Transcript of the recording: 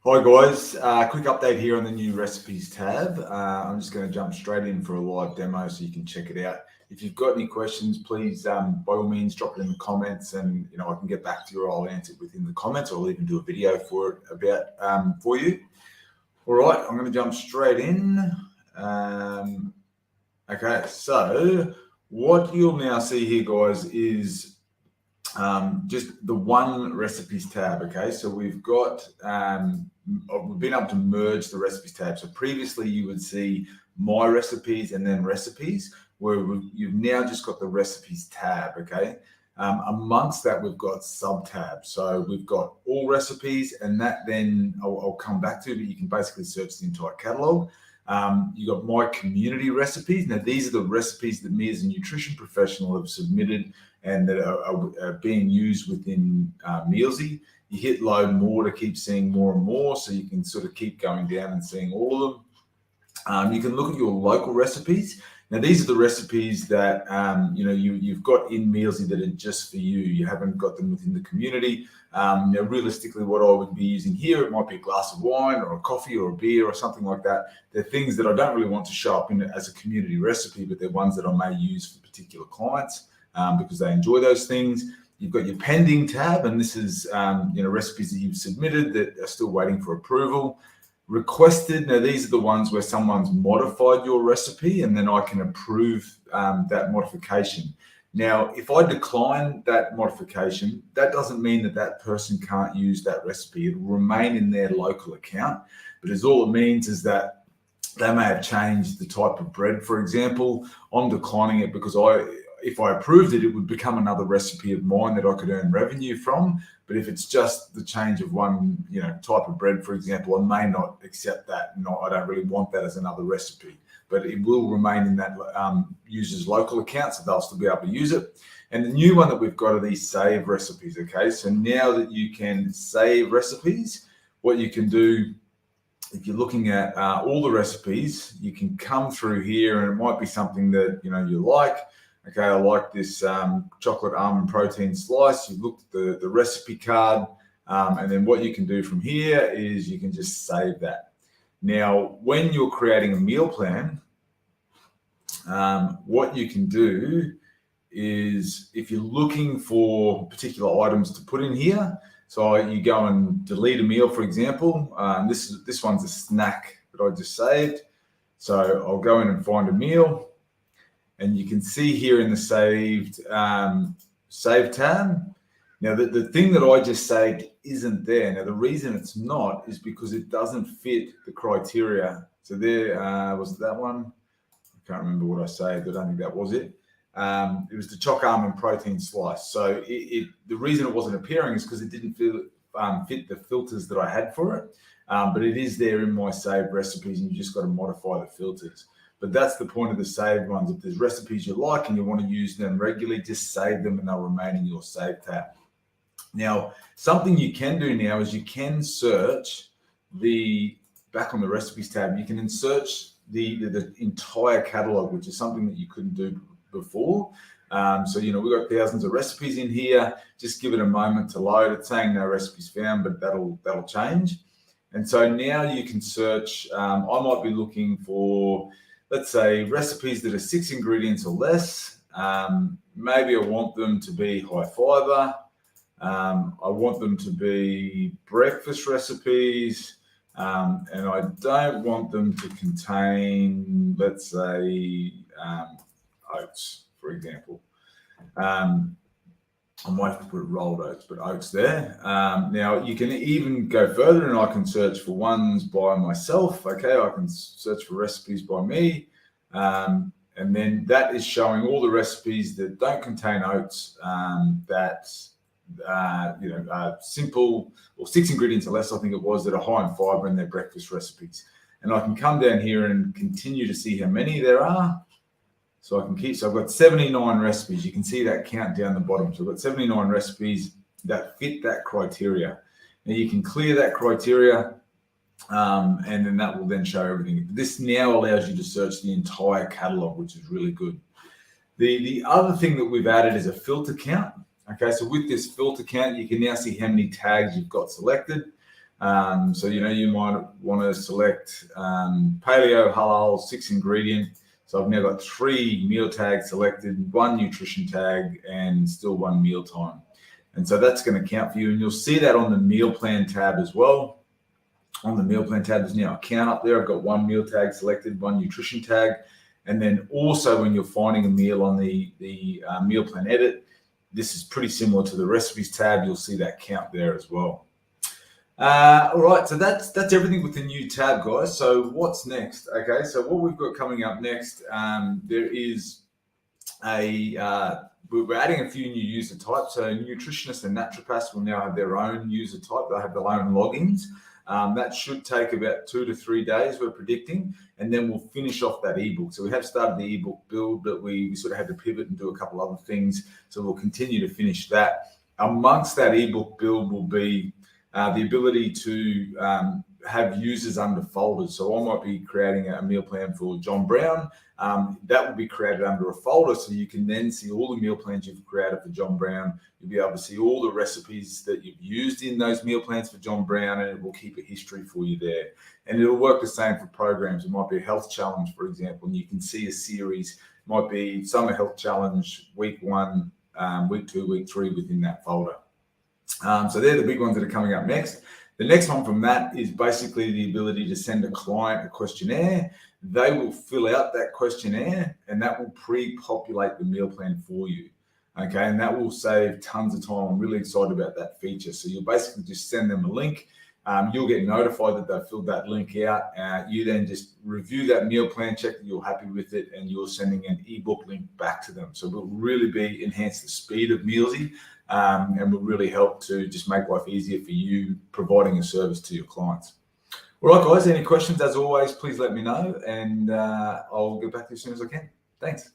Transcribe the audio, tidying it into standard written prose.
Hi guys, quick update here on the new recipes tab. I'm just going to jump straight in for a live demo so you can check it out. If you've got any questions, please by all means drop it in the comments, and I can get back to you, or I'll answer it within the comments, or I'll even do a video for it for you. All right, I'm going to jump straight in. Okay, so what you'll now see here, guys, is just the one recipes tab. Okay, so we've got we've been able to merge the recipes tab. So previously you would see my recipes and then recipes, where you've now just got the recipes tab. Okay, amongst that we've got sub tabs. So we've got all recipes, and that then I'll come back to, but you can basically search the entire catalog. You got my community recipes. Now these are the recipes that me as a nutrition professional have submitted and that are being used within Mealsy. You hit load more to keep seeing more and more, so you can sort of keep going down and seeing all of them. You can look at your local recipes. Now these are the recipes that you've got in Mealsy that are just for you. You haven't got them within the community. Now realistically, what I would be using here, it might be a glass of wine or a coffee or a beer or something like that. They're things that I don't really want to show up in as a community recipe, but they're ones that I may use for particular clients because they enjoy those things. You've got your pending tab, and this is recipes that you've submitted that are still waiting for approval. Requested, now these are the ones where someone's modified your recipe and then I can approve that modification. Now, if I decline that modification, that doesn't mean that that person can't use that recipe. It will remain in their local account, but all it means is that they may have changed the type of bread, for example. I'm declining it because if I approved it, it would become another recipe of mine that I could earn revenue from. But if it's just the change of one, type of bread, for example, I may not accept that. I don't really want that as another recipe, but it will remain in that user's local account, so they'll still be able to use it. And the new one that we've got are these save recipes. Okay, so now that you can save recipes, what you can do, if you're looking at all the recipes, you can come through here, and it might be something that you like. Okay, I like this chocolate almond protein slice. You look at the recipe card, and then what you can do from here is you can just save that. Now, when you're creating a meal plan, what you can do is, if you're looking for particular items to put in here, so you go and delete a meal, for example. This one's a snack that I just saved. So I'll go in and find a meal. And you can see here in the save tab. Now, the thing that I just saved isn't there. Now, the reason it's not is because it doesn't fit the criteria. So there, was it that one? I can't remember what I saved. I don't think that was it. It was the chocolate almond protein slice. So the reason it wasn't appearing is because it didn't fit the filters that I had for it. But it is there in my saved recipes, and you just got to modify the filters. But that's the point of the saved ones. If there's recipes you like and you want to use them regularly, just save them and they'll remain in your save tab. Now, something you can do now is you can search back on the recipes tab, you can search the entire catalog, which is something that you couldn't do before. So, we've got thousands of recipes in here. Just give it a moment to load. It's saying no recipes found, but that'll change. And so now you can search. I might be looking for, let's say, recipes that are 6 ingredients or less. Maybe I want them to be high fiber. I want them to be breakfast recipes. And I don't want them to contain, let's say, oats, for example. I might have to put rolled oats, but oats there. Now, you can even go further, and I can search for ones by myself. Okay, I can search for recipes by me. And then that is showing all the recipes that don't contain oats, that simple, or 6 ingredients or less, I think it was, that are high in fiber, and they're breakfast recipes. And I can come down here and continue to see how many there are. So I can keep, so I've got 79 recipes. You can see that count down the bottom. So I've got 79 recipes that fit that criteria. Now you can clear that criteria, and then that will then show everything. This now allows you to search the entire catalog, which is really good. The other thing that we've added is a filter count. Okay, so with this filter count, you can now see how many tags you've got selected. So, you might want to select paleo, halal, 6 ingredient. So I've now got 3 meal tags selected, 1 nutrition tag, and still 1 meal time. And so that's going to count for you. And you'll see that on the meal plan tab as well. On the meal plan tab, there's now a count up there. I've got 1 meal tag selected, 1 nutrition tag. And then also when you're finding a meal on the meal plan edit, this is pretty similar to the recipes tab. You'll see that count there as well. All right, so that's everything with the new tab, guys. So what's next? Okay, so what we've got coming up next, there is we're adding a few new user types. So nutritionists and naturopaths will now have their own user type. They'll have their own logins. That should take about 2 to 3 days, we're predicting, and then we'll finish off that ebook. So we have started the ebook build, but we sort of had to pivot and do a couple other things. So we'll continue to finish that. Amongst that ebook build will be the ability to have users under folders. So I might be creating a meal plan for John Brown. That will be created under a folder, so you can then see all the meal plans you've created for John Brown. You'll be able to see all the recipes that you've used in those meal plans for John Brown, and it will keep a history for you there. And it'll work the same for programs. It might be a health challenge, for example, and you can see a series. It might be summer health challenge, week 1, week 2, week 3 within that folder. So they're the big ones that are coming up next. The next one from that is basically the ability to send a client a questionnaire. They will fill out that questionnaire, and that will pre-populate the meal plan for you. Okay, and that will save tons of time. I'm really excited about that feature. So you'll basically just send them a link. You'll get notified that they've filled that link out. You then just review that meal plan, check that you're happy with it, and you're sending an ebook link back to them. So it will really enhance the speed of Mealsy, and will really help to just make life easier for you providing a service to your clients. All right, guys, any questions? As always, please let me know, and I'll get back to you as soon as I can. Thanks.